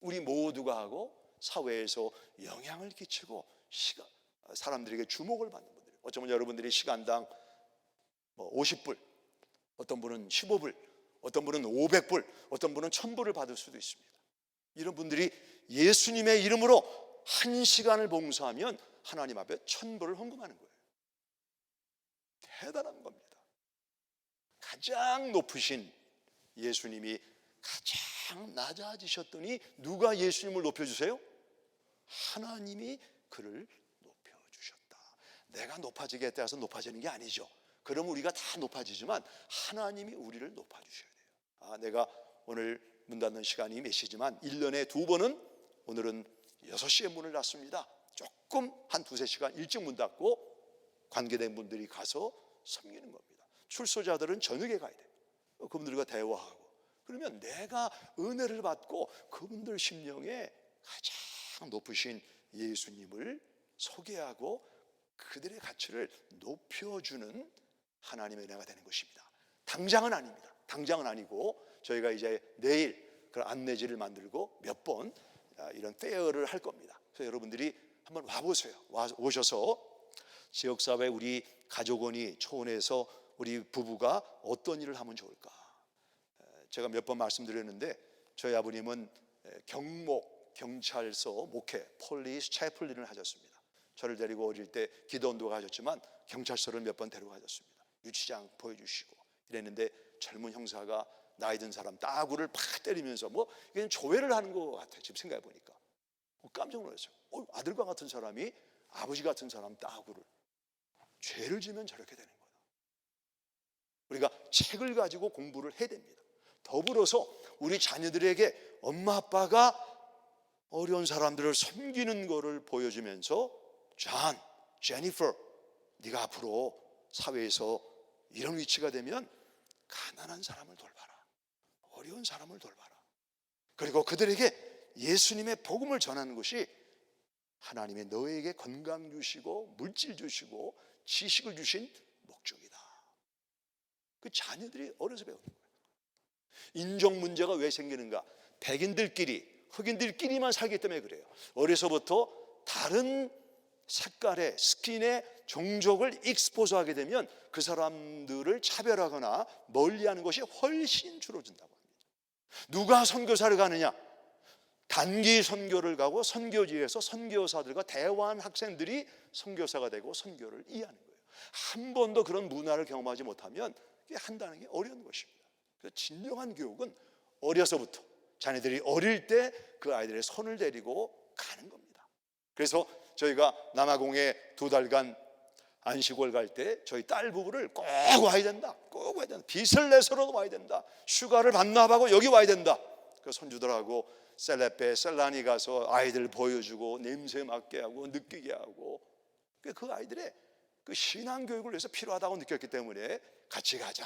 우리 모두가 하고 사회에서 영향을 끼치고 사람들에게 주목을 받는 분들. 어쩌면 여러분들이 시간당 50불, 어떤 분은 15불, 어떤 분은 500불, 어떤 분은 1000불을 받을 수도 있습니다. 이런 분들이 예수님의 이름으로 1시간을 봉사하면 하나님 앞에 1000불을 헌금하는 거예요. 대단한 겁니다. 가장 높으신 예수님이 가장 낮아지셨더니 누가 예수님을 높여주세요? 하나님이 그를 높여주셨다. 내가 높아지겠다 해서 높아지는 게 아니죠. 그럼 우리가 다 높아지지만 하나님이 우리를 높아주셔야 돼요. 내가 오늘 문 닫는 시간이 몇 시지만 1년에 2번은 오늘은 6시에 문을 닫습니다. 조금 한 2-3시간 일찍 문 닫고 관계된 분들이 가서 섬기는 겁니다. 출소자들은 저녁에 가야 돼요. 그분들과 대화하고 그러면 내가 은혜를 받고 그분들 심령에 가장 높으신 예수님을 소개하고 그들의 가치를 높여주는 하나님의 은혜가 되는 것입니다. 당장은 아닙니다. 당장은 아니고 저희가 이제 내일 그 안내지를 만들고 몇 번 이런 페어를 할 겁니다. 그래서 여러분들이 한번 와보세요. 오셔서 지역사회 우리 가족원이 초원에서 우리 부부가 어떤 일을 하면 좋을까? 제가 몇 번 말씀드렸는데 저희 아버님은 경찰서 목회 폴리스 채플린을 하셨습니다. 저를 데리고 어릴 때 기도원도 하셨지만 경찰서를 몇 번 데려가셨습니다. 유치장 보여주시고 이랬는데 젊은 형사가 나이 든 사람 따구를 팍 때리면서 뭐 이게 조회를 하는 것 같아요. 지금 생각해 보니까 깜짝 놀랐어요. 아들과 같은 사람이 아버지 같은 사람 따구를, 죄를 지면 저렇게 되는 거다. 우리가 책을 가지고 공부를 해야 됩니다. 더불어서 우리 자녀들에게 엄마 아빠가 어려운 사람들을 섬기는 것을 보여주면서 존, 제니퍼, 네가 앞으로 사회에서 이런 위치가 되면 가난한 사람을 돌봐라, 어려운 사람을 돌봐라. 그리고 그들에게 예수님의 복음을 전하는 것이 하나님의 너에게 건강 주시고 물질 주시고 지식을 주신 목적이다. 그 자녀들이 어려서 배우는 거예요. 인종 문제가 왜 생기는가? 백인들끼리, 흑인들끼리만 살기 때문에 그래요. 어려서부터 다른 색깔의 스킨의 종족을 익스포즈하게 되면 그 사람들을 차별하거나 멀리하는 것이 훨씬 줄어든다고 합니다. 누가 선교사를 가느냐? 단기 선교를 가고 선교지에서 선교사들과 대화한 학생들이 선교사가 되고 선교를 이해하는 거예요. 한 번도 그런 문화를 경험하지 못하면 그게 한다는 게 어려운 것입니다. 그래서 진정한 교육은 어려서부터, 자녀들이 어릴 때 그 아이들의 손을 데리고 가는 겁니다. 그래서 저희가 남아공에 2달간 안식월 갈 때 저희 딸 부부를 꼭 와야 된다, 꼭 와야 된다, 빚을 내서라도 와야 된다, 휴가를 반납하고 여기 와야 된다. 그 손주들하고 셀레페, 셀라니 가서 아이들 보여주고 냄새 맡게 하고 느끼게 하고, 그 아이들의 그 신앙 교육을 위해서 필요하다고 느꼈기 때문에 같이 가자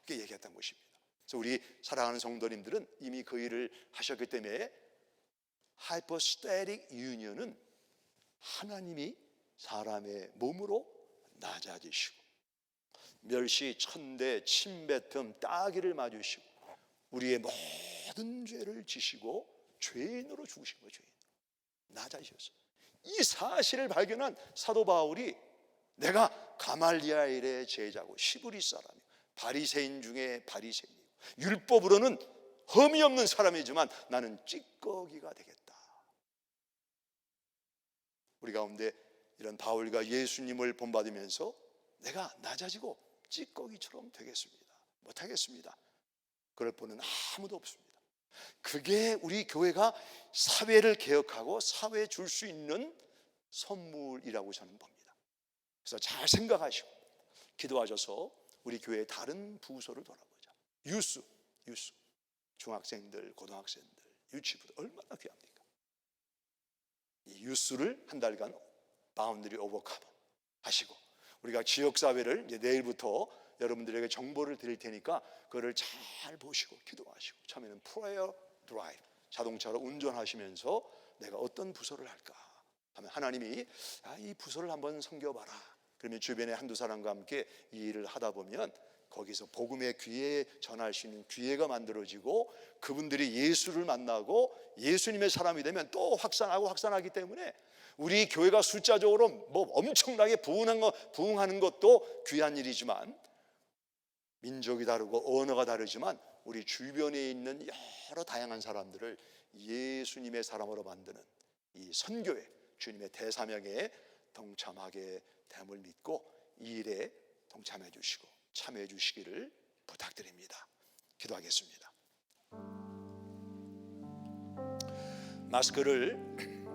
이렇게 얘기했던 것입니다. 그래서 우리 사랑하는 성도님들은 이미 그 일을 하셨기 때문에 하이퍼스테릭 유니언은 하나님이 사람의 몸으로 낮아지시고 멸시, 천대, 침뱉음, 따귀를 맞으시고 우리의 모든 죄를 지시고 죄인으로 죽으신 거예요. 죄인. 낮아지셨어요. 이 사실을 발견한 사도 바울이 내가 가말리엘의 제자고 시브리 사람이고 바리새인 중에 바리새인이고 율법으로는 흠이 없는 사람이지만 나는 찌꺼기가 되겠다. 우리 가운데 이런 바울과 예수님을 본받으면서 내가 낮아지고 찌꺼기처럼 되겠습니다. 못하겠습니다. 그럴 분은 아무도 없습니다. 그게 우리 교회가 사회를 개혁하고 사회에 줄 수 있는 선물이라고 저는 봅니다. 그래서 잘 생각하시고 기도하셔서 우리 교회의 다른 부서를 돌아보자. 유스, 중학생들, 고등학생들, 유치부들 얼마나 귀합니까? 이 유스를 한 달간 바운드리 오버카버 하시고 우리가 지역사회를 이제 내일부터 여러분들에게 정보를 드릴 테니까 그거를 잘 보시고 기도하시고 처음에는 프레이어 드라이브 자동차로 운전하시면서 내가 어떤 부서를 할까 하면 하나님이 이 부서를 한번 섬겨봐라. 그러면 주변에 한두 사람과 함께 이 일을 하다 보면 거기서 복음의 기회 전할 수 있는 기회가 만들어지고 그분들이 예수를 만나고 예수님의 사람이 되면 또 확산하기 때문에 우리 교회가 숫자적으로 뭐 엄청나게 부흥하는 것도 귀한 일이지만 민족이 다르고 언어가 다르지만 우리 주변에 있는 여러 다양한 사람들을 예수님의 사람으로 만드는 이 선교회 주님의 대사명에 동참하게 됨을 믿고 이 일에 동참해 주시고 참여해 주시기를 부탁드립니다. 기도하겠습니다. 마스크를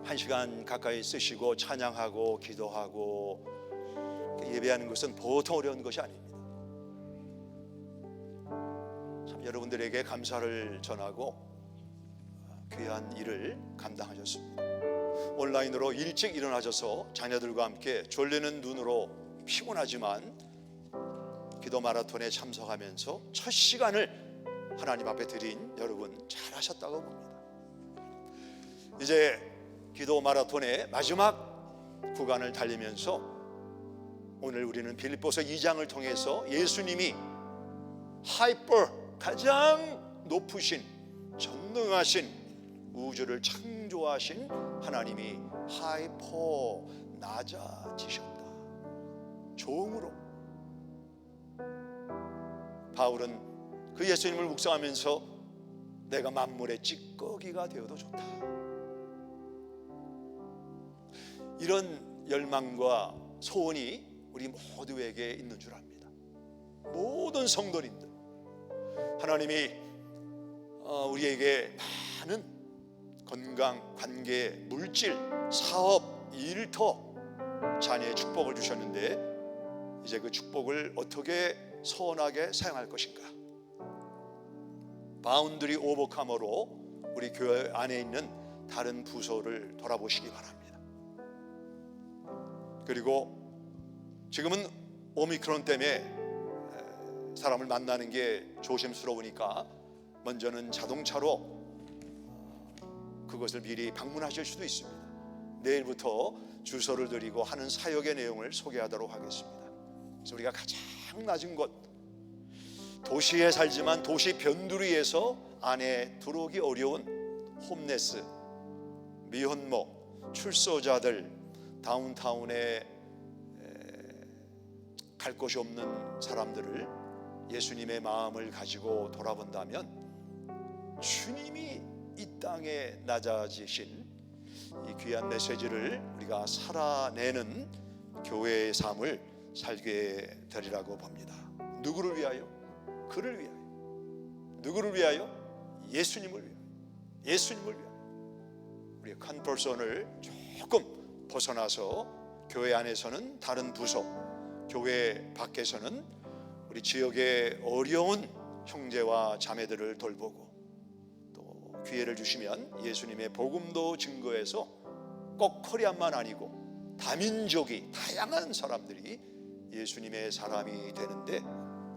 1시간 가까이 쓰시고 찬양하고 기도하고 예배하는 것은 보통 어려운 것이 아닙니다. 참 여러분들에게 감사를 전하고 귀한 일을 감당하셨습니다. 온라인으로 일찍 일어나셔서 자녀들과 함께 졸리는 눈으로 피곤하지만 기도 마라톤에 참석하면서 첫 시간을 하나님 앞에 드린 여러분 잘하셨다고 봅니다. 이제 기도 마라톤의 마지막 구간을 달리면서 오늘 우리는 빌립보서 2장을 통해서 예수님이 가장 높으신 전능하신 우주를 창조하신 하나님이 낮아지셨다. 종으로. 바울은 그 예수님을 묵상하면서 내가 만물의 찌꺼기가 되어도 좋다. 이런 열망과 소원이 우리 모두에게 있는 줄 압니다. 모든 성도님들, 하나님이 우리에게 많은 건강, 관계, 물질, 사업, 일터, 자녀의 축복을 주셨는데 이제 그 축복을 어떻게 선하게 사용할 것인가? 바운드리 오버카머로 우리 교회 안에 있는 다른 부서를 돌아보시기 바랍니다. 그리고 지금은 오미크론 때문에 사람을 만나는 게 조심스러우니까 먼저는 자동차로 그것을 미리 방문하실 수도 있습니다. 내일부터 주소를 드리고 하는 사역의 내용을 소개하도록 하겠습니다. 그래서 우리가 가장 낮은 곳, 도시에 살지만 도시 변두리에서 안에 들어오기 어려운 홈레스, 미혼모, 출소자들, 다운타운에 갈 곳이 없는 사람들을 예수님의 마음을 가지고 돌아본다면 주님이 이 땅에 낮아지신 이 귀한 메시지를 우리가 살아내는 교회의 삶을 살게 되리라고 봅니다. 누구를 위하여? 그를 위하여. 누구를 위하여? 예수님을 위하여. 예수님을 위하여. 우리의 컨퍼런스를 조금 벗어나서 교회 안에서는 다른 부서, 교회 밖에서는 우리 지역의 어려운 형제와 자매들을 돌보고 또 기회를 주시면 예수님의 복음도 증거해서 꼭 코리안만 아니고 다민족이, 다양한 사람들이 예수님의 사람이 되는데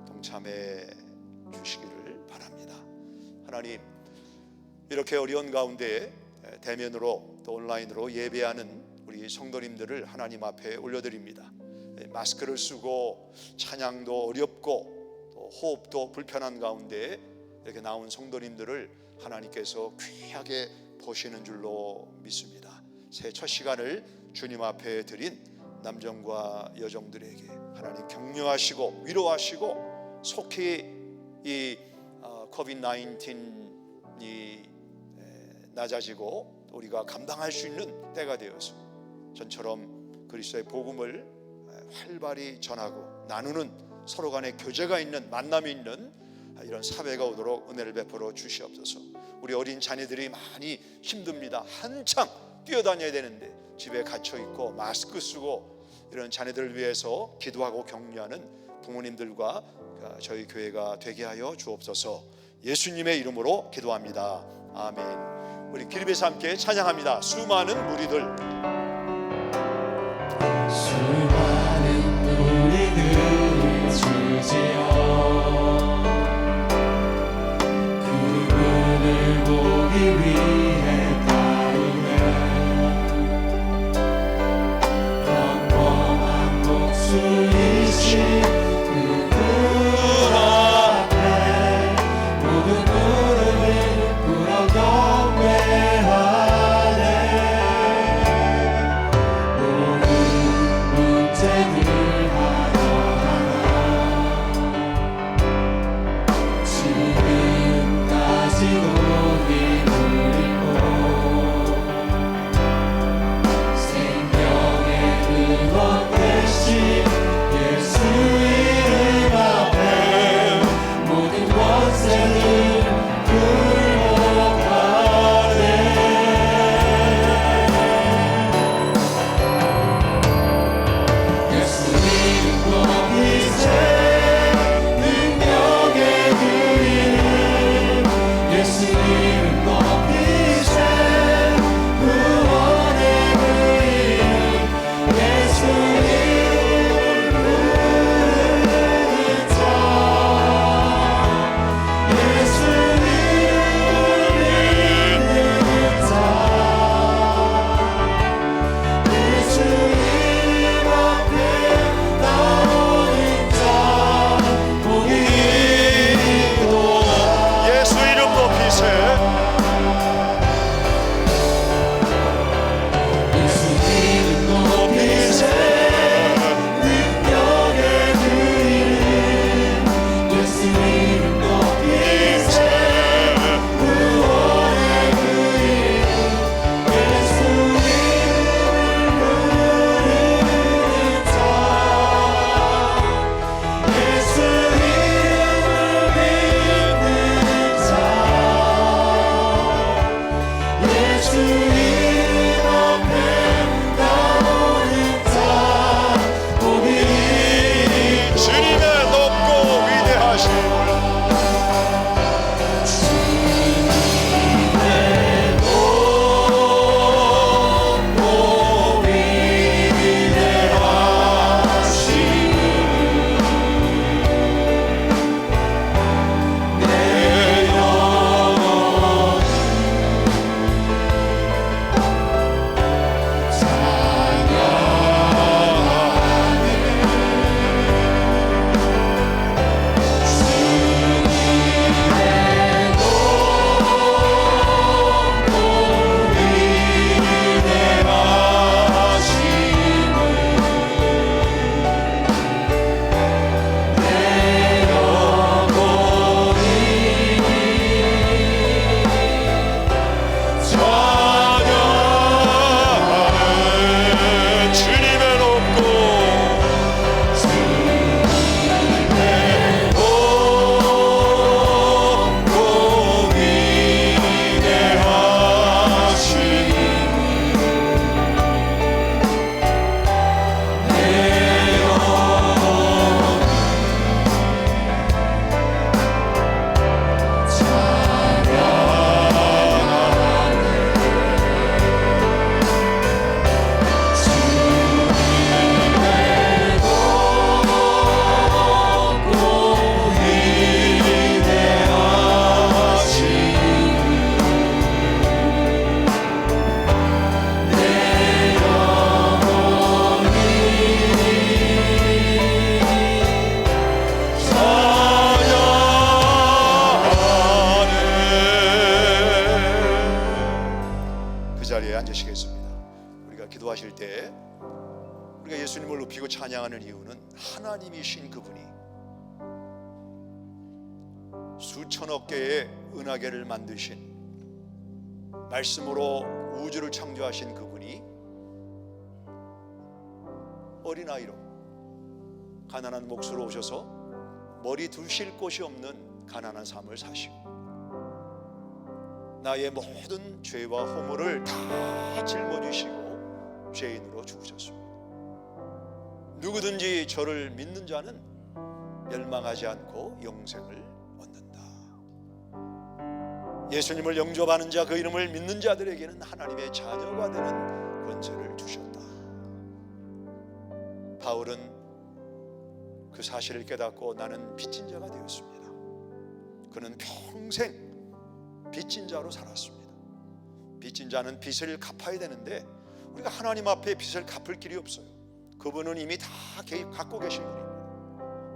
동참해 주시기를 바랍니다. 하나님, 이렇게 어려운 가운데 대면으로 또 온라인으로 예배하는 우리 성도님들을 하나님 앞에 올려드립니다. 마스크를 쓰고 찬양도 어렵고 또 호흡도 불편한 가운데 이렇게 나온 성도님들을 하나님께서 귀하게 보시는 줄로 믿습니다. 새 첫 시간을 주님 앞에 드린 남정과 여정들에게 하나님 격려하시고 위로하시고 속히 이 COVID-19이 낮아지고 우리가 감당할 수 있는 때가 되어서 전처럼 그리스도의 복음을 활발히 전하고 나누는 서로 간의 교제가 있는, 만남이 있는 이런 사회가 오도록 은혜를 베풀어 주시옵소서. 우리 어린 자녀들이 많이 힘듭니다. 한창 뛰어다녀야 되는데 집에 갇혀 있고 마스크 쓰고 이런 자녀들을 위해서 기도하고 격려하는 부모님들과 저희 교회가 되게 하여 주옵소서. 예수님의 이름으로 기도합니다. 아멘. 우리 기립에서 함께 찬양합니다. 수많은 무리들. 수많은 무리들을 주지어 그분을 보기 위해 따르네. 평범한 목수이신 그분 앞에 모든 무릎을 꿇어 경배하네. 모든 문제들 하나하나 앉으시겠습니다. 우리가 기도하실 때 우리가 예수님을 높이고 찬양하는 이유는 하나님이신 그분이 수천억 개의 은하계를 만드신, 말씀으로 우주를 창조하신 그분이 어린아이로 가난한 몫으로 오셔서 머리 두실 곳이 없는 가난한 삶을 사시고 나의 모든 죄와 허물을 다 짊어지시고 죄인으로 죽으셨습니다. 누구든지 저를 믿는 자는 멸망하지 않고 영생을 얻는다. 예수님을 영접하는 자, 그 이름을 믿는 자들에게는 하나님의 자녀가 되는 권세를 주셨다. 바울은 그 사실을 깨닫고 나는 빚진 자가 되었습니다. 그는 평생 빚진 자로 살았습니다. 빚진 자는 빚을 갚아야 되는데 우리가 하나님 앞에 빚을 갚을 길이 없어요. 그분은 이미 다 갖고 계신 분입니다.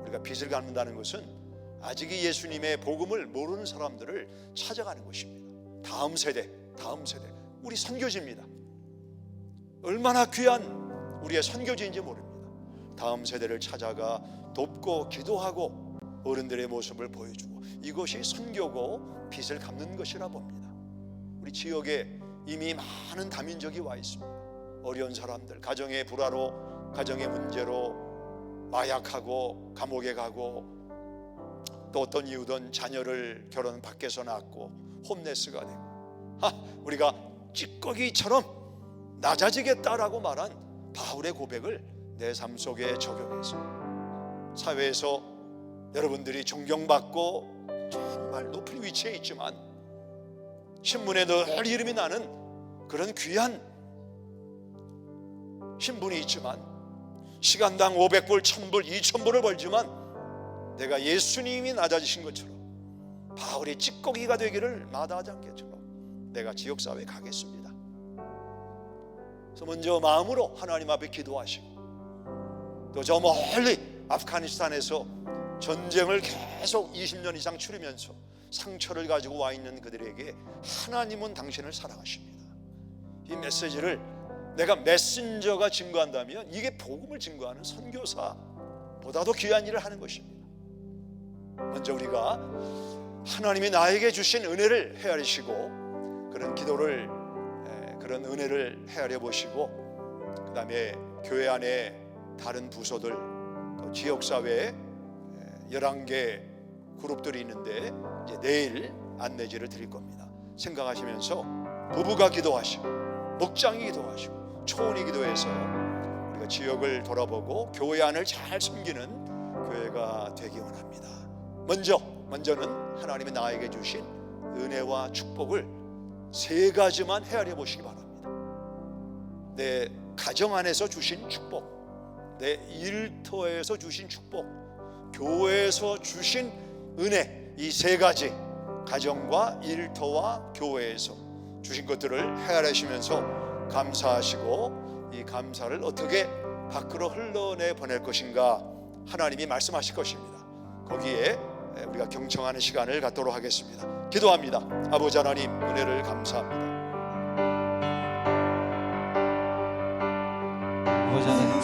우리가 빚을 갚는다는 것은 아직 예수님의 복음을 모르는 사람들을 찾아가는 것입니다. 다음 세대, 우리 선교지입니다. 얼마나 귀한 우리의 선교지인지 모릅니다. 다음 세대를 찾아가 돕고 기도하고 어른들의 모습을 보여주고, 이것이 선교고 빚을 갚는 것이라 봅니다. 우리 지역에 이미 많은 다민족이 와 있습니다. 어려운 사람들, 가정의 불화로, 가정의 문제로 마약하고 감옥에 가고, 또 어떤 이유든 자녀를 결혼 밖에서 낳고 홈레스가 되고, 우리가 찌꺼기처럼 낮아지겠다라고 말한 바울의 고백을 내 삶 속에 적용해서 사회에서 여러분들이 존경받고 정말 높은 위치에 있지만 신문에 늘 이름이 나는 그런 귀한 신분이 있지만, 시간당 500불, 1000불, 2000불을 벌지만 내가 예수님이 낮아지신 것처럼 바울이 찌꺼기가 되기를 마다하지 않겠처럼 내가 지역사회에 가겠습니다. 그래서 먼저 마음으로 하나님 앞에 기도하시고, 또 저 멀리 아프가니스탄에서 전쟁을 계속 20년 이상 치르면서 상처를 가지고 와 있는 그들에게 하나님은 당신을 사랑하십니다. 이 메시지를 내가 메신저가 증거한다면 이게 복음을 증거하는 선교사보다도 귀한 일을 하는 것입니다. 먼저 우리가 하나님이 나에게 주신 은혜를 헤아리시고, 그런 기도를, 그런 은혜를 헤아려 보시고, 그 다음에 교회 안에 다른 부서들, 또 지역사회에 11개 그룹들이 있는데 이제 내일 안내지를 드릴 겁니다. 생각하시면서 부부가 기도하시고, 목장이 기도하시고, 초원이 기도해서요, 우리가 지역을 돌아보고 교회 안을 잘 섬기는 교회가 되기 원합니다. 먼저는 하나님이 나에게 주신 은혜와 축복을 3가지만 헤아려 보시기 바랍니다. 내 가정 안에서 주신 축복, 내 일터에서 주신 축복, 교회에서 주신 은혜, 이 3가지, 가정과 일터와 교회에서 주신 것들을 헤아리시면서 감사하시고, 이 감사를 어떻게 밖으로 흘러내 보낼 것인가 하나님이 말씀하실 것입니다. 거기에 우리가 경청하는 시간을 갖도록 하겠습니다. 기도합니다. 아버지 하나님, 은혜를 감사합니다. 아버지 하나님,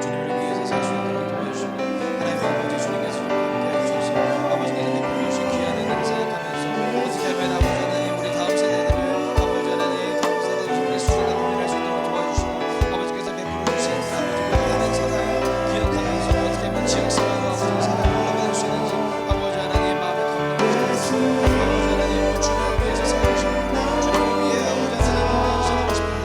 주님을 위해서 살 수 있도록 도와주시고, 하나님 아버지 주님께서 함께 해주셔서 아버지께서 베풀어 주신 귀한 은혜를 생각하면서 어떻게 하면 아버지 하나님 우리 다음 세대들을, 아버지 하나님 다음 세대들을 우리 수준에 넘겨갈 수 있도록 도와주시고, 아버지께서 베풀어 주신 아버지 우리 하나님 사랑을 기억하면서 어떻게 하면 지역사회와 아버지 사랑을 나눠낼 수 있는지 아버지 하나님 마음에 감동을 주시고, 아버지 하나님 주님을 위해서 살고 싶고, 주님을 위해 아버지 하나님 살고 싶은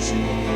주시고